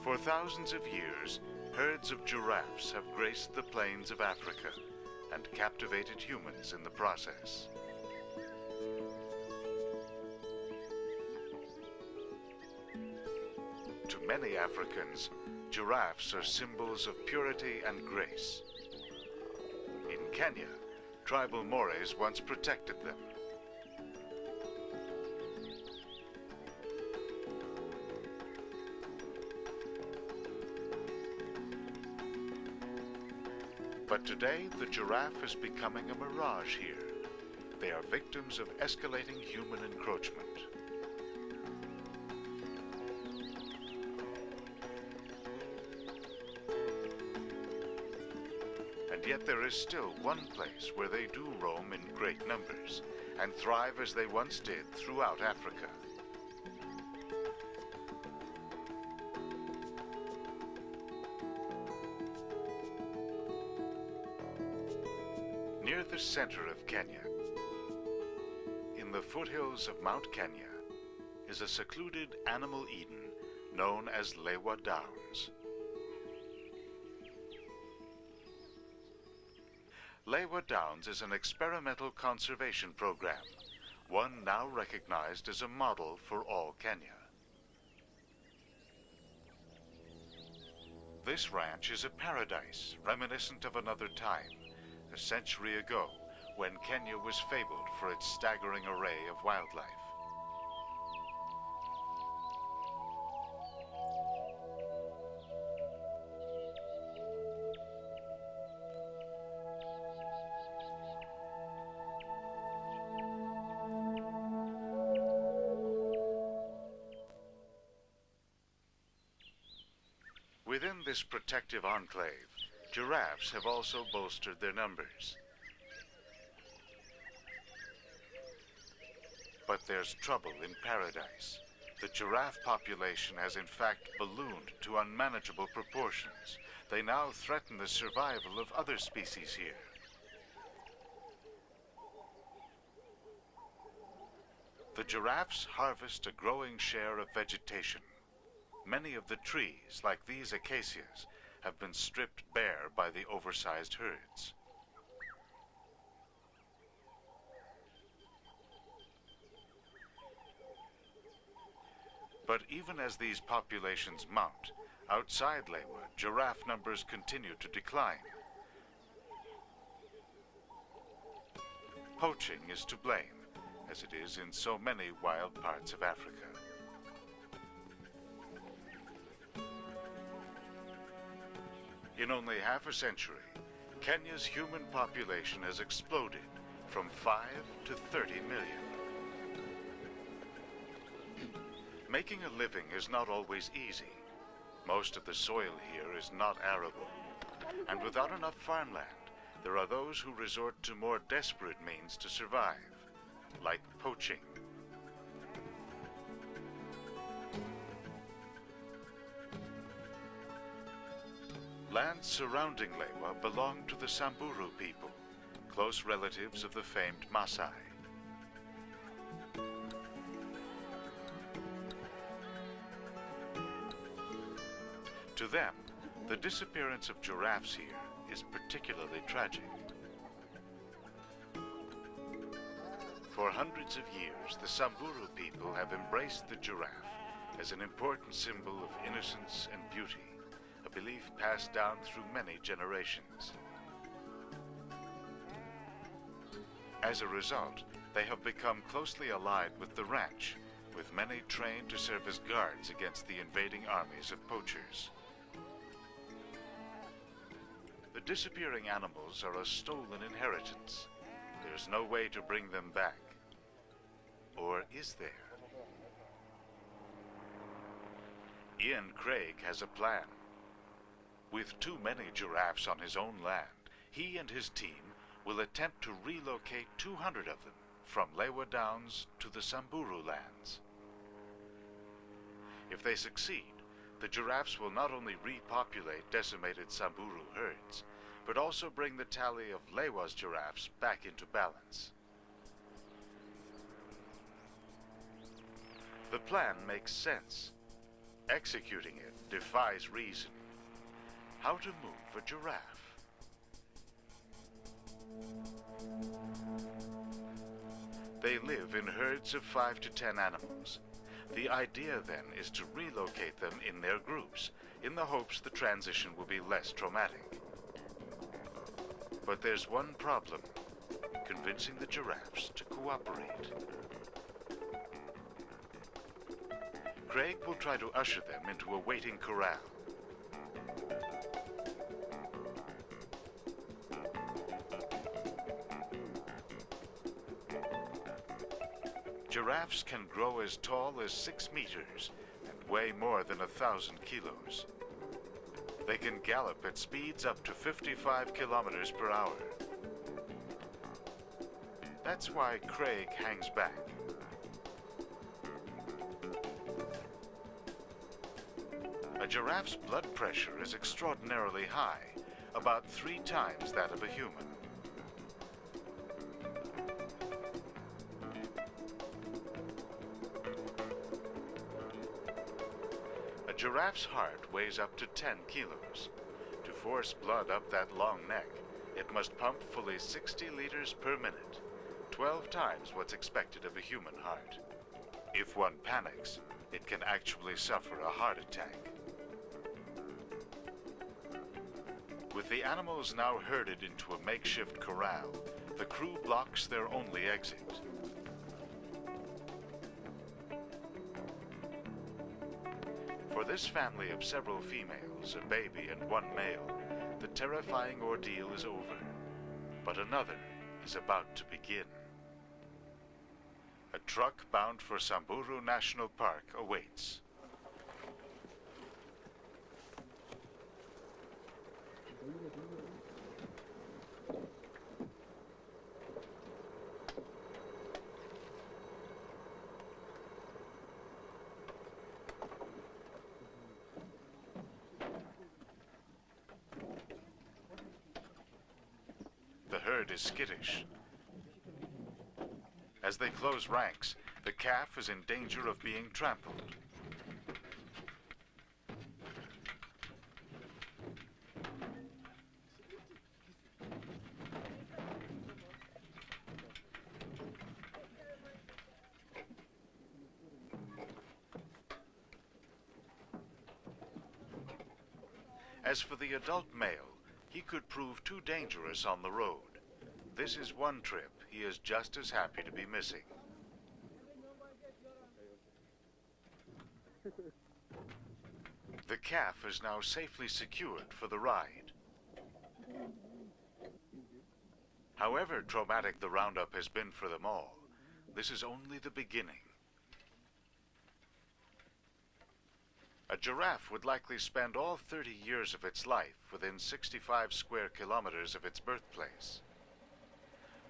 For thousands of years, herds of giraffes have graced the plains of Africa and captivated humans in the process. To many Africans, giraffes are symbols of purity and grace. In Kenya, tribal mores once protected them. But today, the giraffe is becoming a mirage here. They are victims of escalating human encroachment. And yet there is still one place where they do roam in great numbers and thrive as they once did throughout Africa. Near the center of Kenya, in the foothills of Mount Kenya, is a secluded animal Eden known as Lewa Downs. Lewa Downs is an experimental conservation program, one now recognized as a model for all Kenya. This ranch is a paradise reminiscent of another time, a century ago, when Kenya was fabled for its staggering array of wildlife. Within this protective enclave, giraffes have also bolstered their numbers. But there's trouble in paradise. The giraffe population has in fact ballooned to unmanageable proportions. They now threaten the survival of other species here. The giraffes harvest a growing share of vegetation. Many of the trees, like these acacias, have been stripped bare by the oversized herds. But even as these populations mount, outside Lewa, giraffe numbers continue to decline. Poaching is to blame, as it is in so many wild parts of Africa. In only half a century, Kenya's human population has exploded from 5 to 30 million. Making a living is not always easy. Most of the soil here is not arable, and without enough farmland, there are those who resort to more desperate means to survive, like poaching. Lands surrounding Lewa belong to the Samburu people, close relatives of the famed Maasai. To them, the disappearance of giraffes here is particularly tragic. For hundreds of years, the Samburu people have embraced the giraffe as an important symbol of innocence and beauty, a belief passed down through many generations. As a result, they have become closely allied with the ranch, with many trained to serve as guards against the invading armies of poachers. The disappearing animals are a stolen inheritance. There's no way to bring them back. Or is there? Ian Craig has a plan. With too many giraffes on his own land, he and his team will attempt to relocate 200 of them from Lewa Downs to the Samburu lands. If they succeed, the giraffes will not only repopulate decimated Samburu herds, but also bring the tally of Lewa's giraffes back into balance. The plan makes sense. Executing it defies reason. How to move a giraffe? They live in herds of 5 to 10 animals. The idea then is to relocate them in their groups, in the hopes the transition will be less traumatic. But there's one problem: convincing the giraffes to cooperate. Craig will try to usher them into a waiting corral. Giraffes can grow as tall as 6 meters and weigh more than 1,000 kilos. They can gallop at speeds up to 55 kilometers per hour. That's why Craig hangs back. A giraffe's blood pressure is extraordinarily high, about 3 times that of a human. A giraffe's heart weighs up to 10 kilos. To force blood up that long neck, it must pump fully 60 liters per minute, 12 times what's expected of a human heart. If one panics, it can actually suffer a heart attack. With the animals now herded into a makeshift corral, the crew blocks their only exit. For this family of several females, a baby and 1 male, the terrifying ordeal is over. But another is about to begin. A truck bound for Samburu National Park awaits. The herd is skittish. As they close ranks, the calf is in danger of being trampled. As for the adult male, he could prove too dangerous on the road. This is one trip he is just as happy to be missing. The calf is now safely secured for the ride. However traumatic the roundup has been for them all, this is only the beginning. A giraffe would likely spend all 30 years of its life within 65 square kilometers of its birthplace.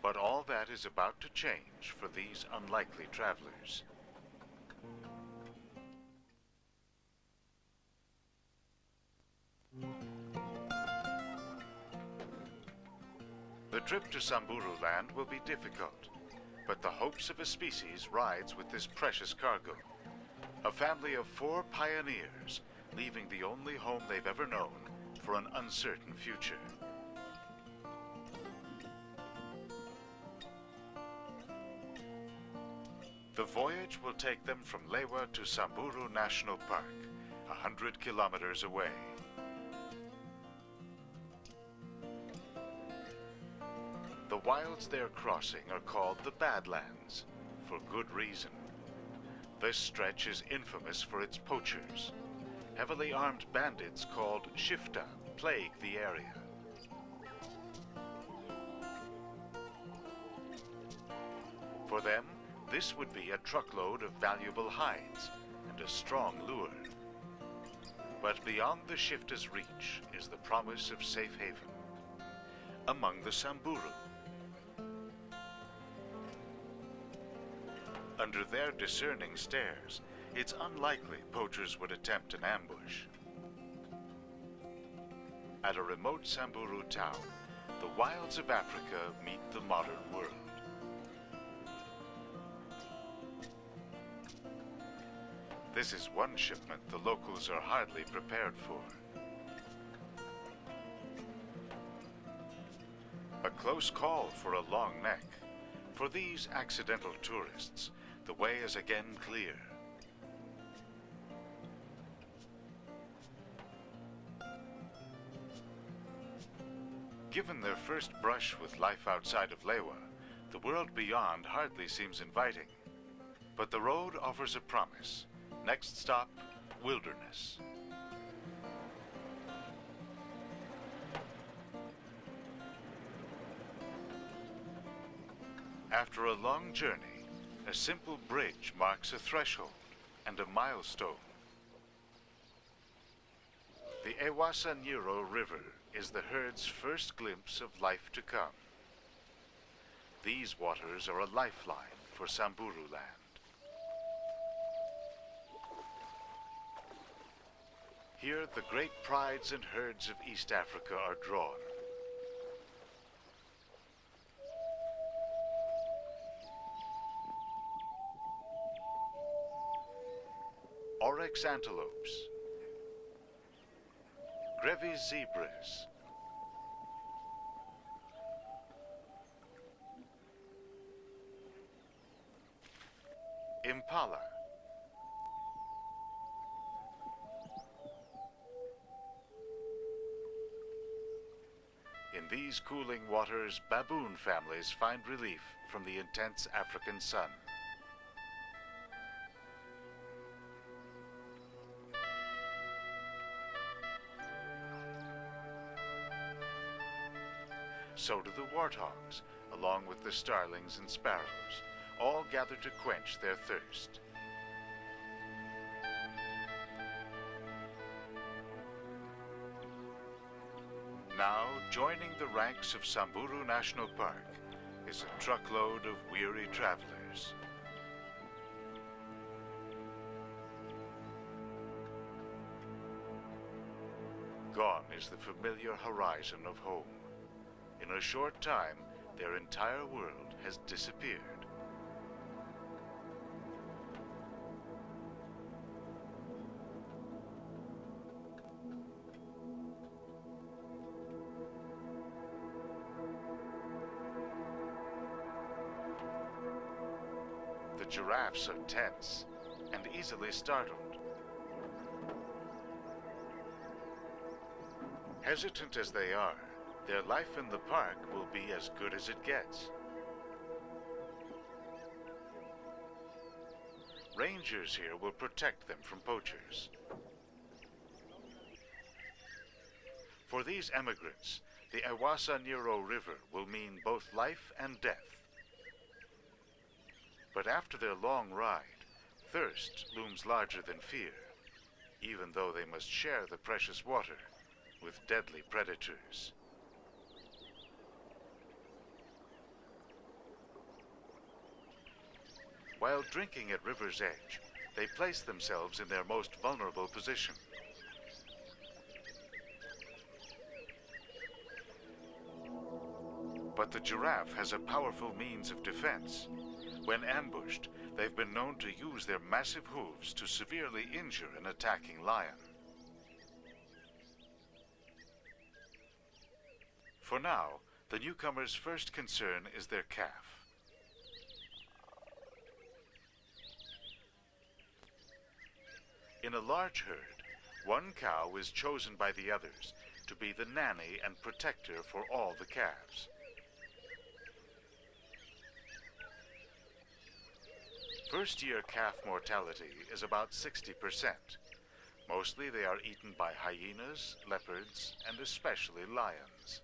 But all that is about to change for these unlikely travelers. The trip to Samburu land will be difficult, but the hopes of a species rides with this precious cargo. A family of 4 pioneers, leaving the only home they've ever known for an uncertain future. The voyage will take them from Lewa to Samburu National Park, 100 kilometers away. The wilds they're crossing are called the Badlands, for good reason. This stretch is infamous for its poachers. Heavily armed bandits called Shifta plague the area. For them, this would be a truckload of valuable hides and a strong lure. But beyond the Shifta's reach is the promise of safe haven. Among the Samburu. Under their discerning stares, it's unlikely poachers would attempt an ambush. At a remote Samburu town, the wilds of Africa meet the modern world. This is one shipment the locals are hardly prepared for. A close call for a long neck. For these accidental tourists, the way is again clear. Given their first brush with life outside of Lewa, the world beyond hardly seems inviting. But the road offers a promise. Next stop, wilderness. After a long journey, a simple bridge marks a threshold and a milestone. The Ewasa Niro River is the herd's first glimpse of life to come. These waters are a lifeline for Samburu land. Here, the great prides and herds of East Africa are drawn. Oryx antelopes, Grevy's zebras, impala, in these cooling waters, baboon families find relief from the intense African sun. So do the warthogs, along with the starlings and sparrows, all gather to quench their thirst. Now, joining the ranks of Samburu National Park is a truckload of weary travelers. Gone is the familiar horizon of home. In a short time, their entire world has disappeared. The giraffes are tense and easily startled. Hesitant as they are, their life in the park will be as good as it gets. Rangers here will protect them from poachers. For these emigrants, the Ewasa Niro River will mean both life and death. But after their long ride, thirst looms larger than fear, even though they must share the precious water with deadly predators. While drinking at river's edge, they place themselves in their most vulnerable position. But the giraffe has a powerful means of defense. When ambushed, they've been known to use their massive hooves to severely injure an attacking lion. For now, the newcomer's first concern is their calf. In a large herd, one cow is chosen by the others to be the nanny and protector for all the calves. First-year calf mortality is about 60%. Mostly they are eaten by hyenas, leopards, and especially lions.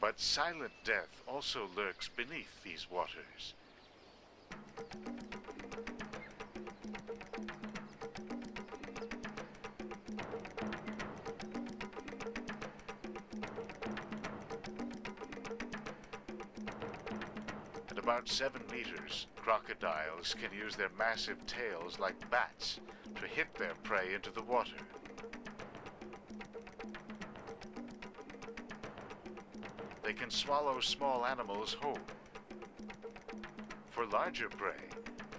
But silent death also lurks beneath these waters. At about 7 meters, crocodiles can use their massive tails like bats to hit their prey into the water. They can swallow small animals whole. For larger prey,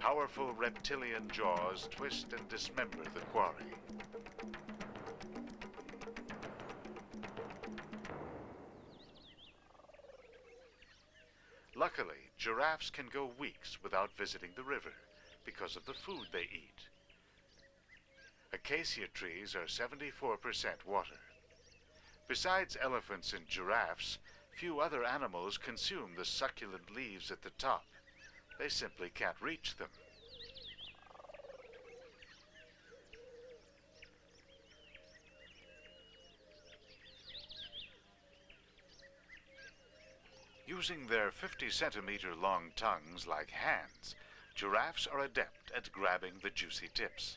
powerful reptilian jaws twist and dismember the quarry. Luckily, giraffes can go weeks without visiting the river because of the food they eat. Acacia trees are 74% water. Besides elephants and giraffes, few other animals consume the succulent leaves at the top. They simply can't reach them. Using their 50-centimeter long tongues like hands, giraffes are adept at grabbing the juicy tips.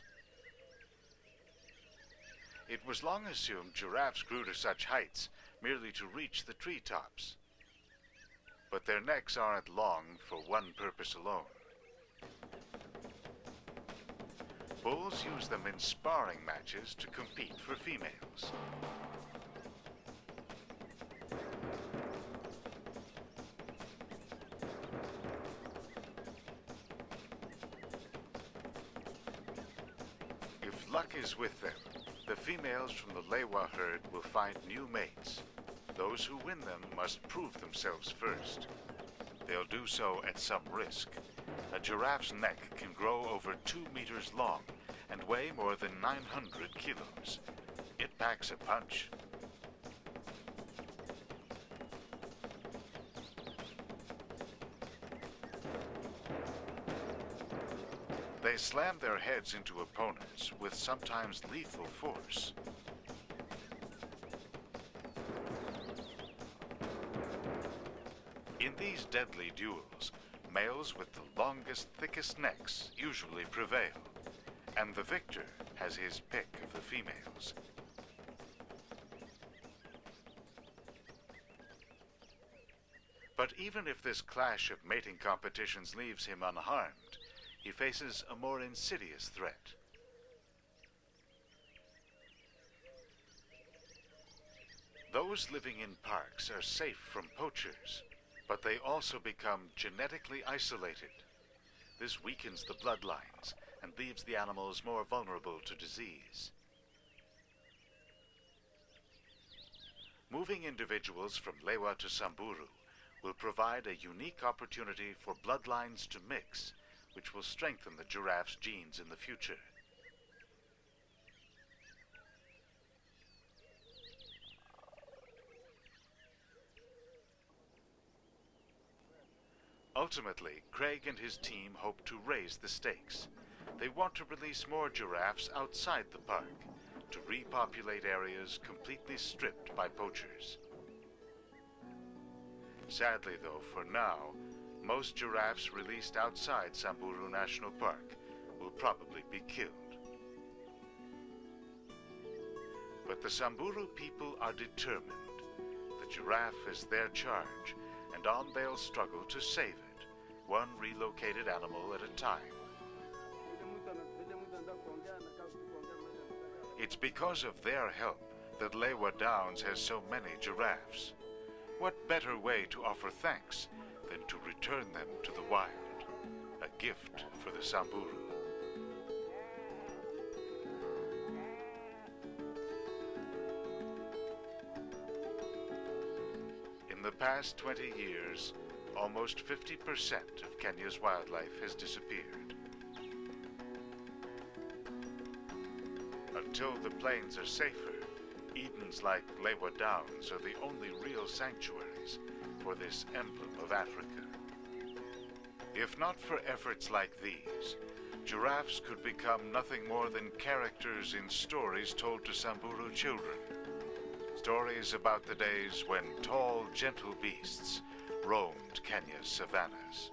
It was long assumed giraffes grew to such heights merely to reach the treetops. But their necks aren't long for one purpose alone. Bulls use them in sparring matches to compete for females. If luck is with them, the females from the Lewa herd will find new mates. Those who win them must prove themselves first. They'll do so at some risk. A giraffe's neck can grow over 2 meters long and weigh more than 900 kilos. It packs a punch. They slam their heads into opponents with sometimes lethal force. In these deadly duels, males with the longest, thickest necks usually prevail, and the victor has his pick of the females. But even if this clash of mating competitions leaves him unharmed, he faces a more insidious threat. Those living in parks are safe from poachers, but they also become genetically isolated. This weakens the bloodlines and leaves the animals more vulnerable to disease. Moving individuals from Lewa to Samburu will provide a unique opportunity for bloodlines to mix, which will strengthen the giraffe's genes in the future. Ultimately, Craig and his team hope to raise the stakes. They want to release more giraffes outside the park, to repopulate areas completely stripped by poachers. Sadly, though, for now, most giraffes released outside Samburu National Park will probably be killed. But the Samburu people are determined. The giraffe is their charge, and on they'll struggle to save it, one relocated animal at a time. It's because of their help that Lewa Downs has so many giraffes. What better way to offer thanks than to return them to the wild, a gift for the Samburu. In the past 20 years, almost 50% of Kenya's wildlife has disappeared. Until the plains are safer, Edens like Lewa Downs are the only real sanctuaries for this emblem of Africa. If not for efforts like these, giraffes could become nothing more than characters in stories told to Samburu children. Stories about the days when tall, gentle beasts roamed Kenya's savannas.